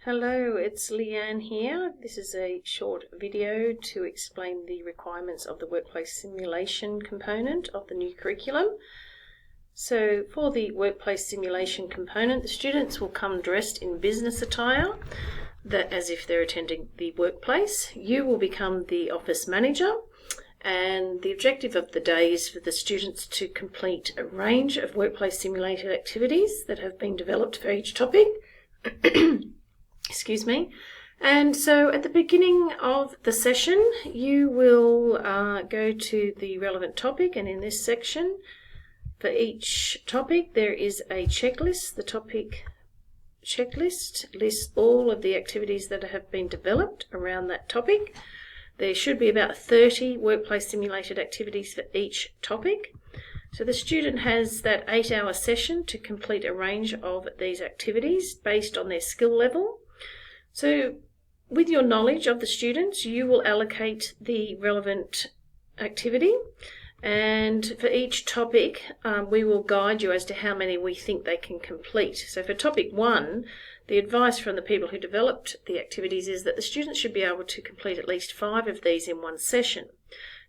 Hello, it's Leanne here. This is a short video to explain the requirements of the workplace simulation component of the new curriculum. So for the workplace simulation component, the students will come dressed in business attire, as if they're attending the workplace. You will become the office manager, and the objective of the day is for the students to complete a range of workplace simulated activities that have been developed for each topic. Excuse me. And so at the beginning of the session, you will go to the relevant topic, and in this section, for each topic, there is a checklist. The topic checklist lists all of the activities that have been developed around that topic. There should be about 30 workplace simulated activities for each topic. So the student has that 8-hour session to complete a range of these activities based on their skill level. So with your knowledge of the students, you will allocate the relevant activity, and for each topic we will guide you as to how many we think they can complete. So for topic 1, the advice from the people who developed the activities is that the students should be able to complete at least 5 of these in one session.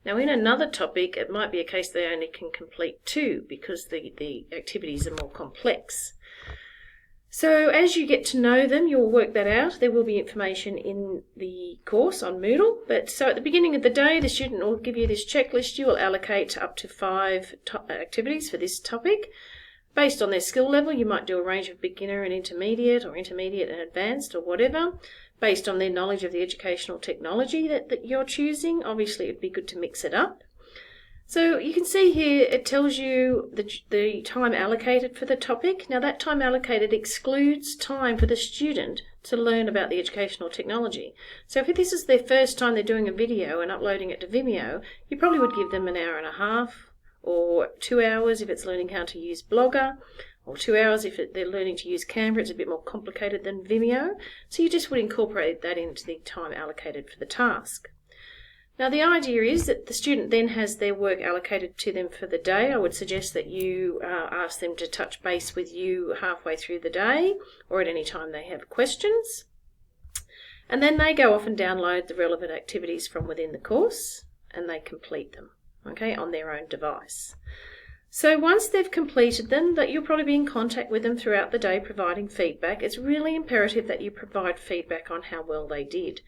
Now in another topic, it might be a case they only can complete 2 because the activities are more complex. So as you get to know them, you'll work that out. There will be information in the course on Moodle. But so at the beginning of the day, the student will give you this checklist. You will allocate up to 5 activities for this topic. Based on their skill level, you might do a range of beginner and intermediate, or intermediate and advanced, or whatever. Based on their knowledge of the educational technology that you're choosing, obviously it'd be good to mix it up. So you can see here it tells you the time allocated for the topic. Now that time allocated excludes time for the student to learn about the educational technology. So if this is their first time they're doing a video and uploading it to Vimeo, you probably would give them an hour and a half, or 2 hours if it's learning how to use Blogger, or 2 hours if they're learning to use Canva. It's a bit more complicated than Vimeo. So you just would incorporate that into the time allocated for the task. Now the idea is that the student then has their work allocated to them for the day. I would suggest that you ask them to touch base with you halfway through the day or at any time they have questions. And then they go off and download the relevant activities from within the course and they complete them, okay, on their own device. So once they've completed them, that you'll probably be in contact with them throughout the day providing feedback. It's really imperative that you provide feedback on how well they did.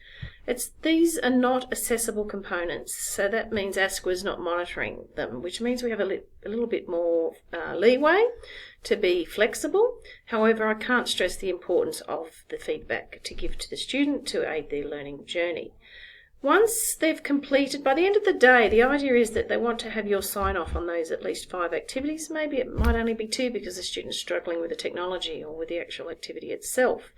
These are not accessible components, so that means ASQA is not monitoring them, which means we have a little bit more leeway to be flexible. However, I can't stress the importance of the feedback to give to the student to aid their learning journey. Once they've completed, by the end of the day, the idea is that they want to have your sign off on those at least 5 activities. Maybe it might only be 2 because the student's struggling with the technology or with the actual activity itself.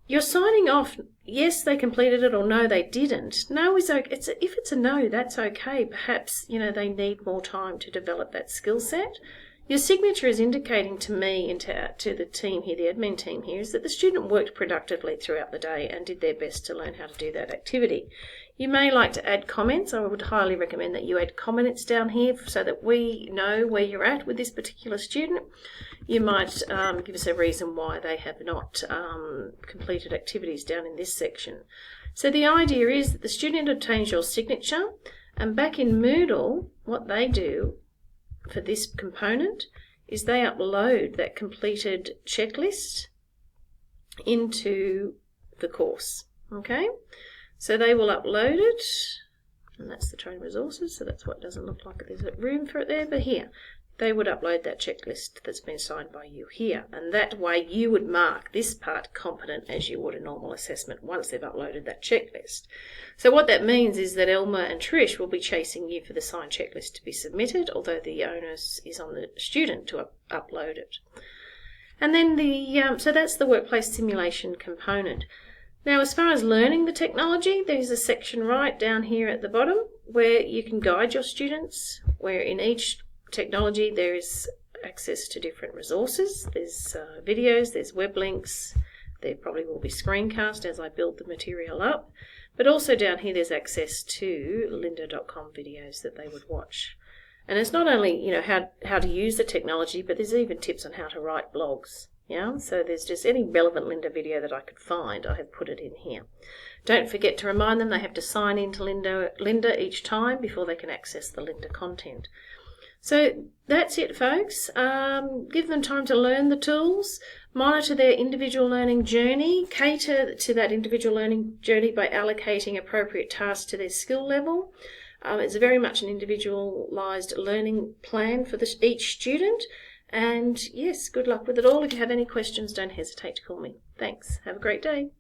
You're signing off, yes, they completed it, or no, they didn't. No is okay. If it's a no, that's okay. Perhaps, they need more time to develop that skill set. Your signature is indicating to me and to the team here, the admin team here, is that the student worked productively throughout the day and did their best to learn how to do that activity. You may like to add comments. I would highly recommend that you add comments down here so that we know where you're at with this particular student. You might give us a reason why they have not completed activities down in this section. So the idea is that the student obtains your signature, and back in Moodle, what they do for this component is they upload that completed checklist into the course. Okay, so they will upload it, and that's the training resources, so that's what it doesn't look like there's room for it there, but here they would upload that checklist that's been signed by you here, and that way you would mark this part competent as you would a normal assessment once they've uploaded that checklist. So what that means is that Elma and Trish will be chasing you for the signed checklist to be submitted, although the onus is on the student to upload it. And then so that's the workplace simulation component. Now as far as learning the technology, there's a section right down here at the bottom where you can guide your students, where in each technology there is access to different resources. There's videos, there's web links, there probably will be screencast as I build the material up, but also down here there's access to lynda.com videos that they would watch. And it's not only how to use the technology, but there's even tips on how to write blogs Yeah, so there's just any relevant Lynda video that I could find, I have put it in here. Don't forget to remind them they have to sign in to Lynda each time before they can access the Lynda content. So that's it, folks. Give them time to learn the tools, monitor their individual learning journey, cater to that individual learning journey by allocating appropriate tasks to their skill level. It's very much an individualised learning plan for each student. And yes, good luck with it all. If you have any questions, don't hesitate to call me. Thanks. Have a great day.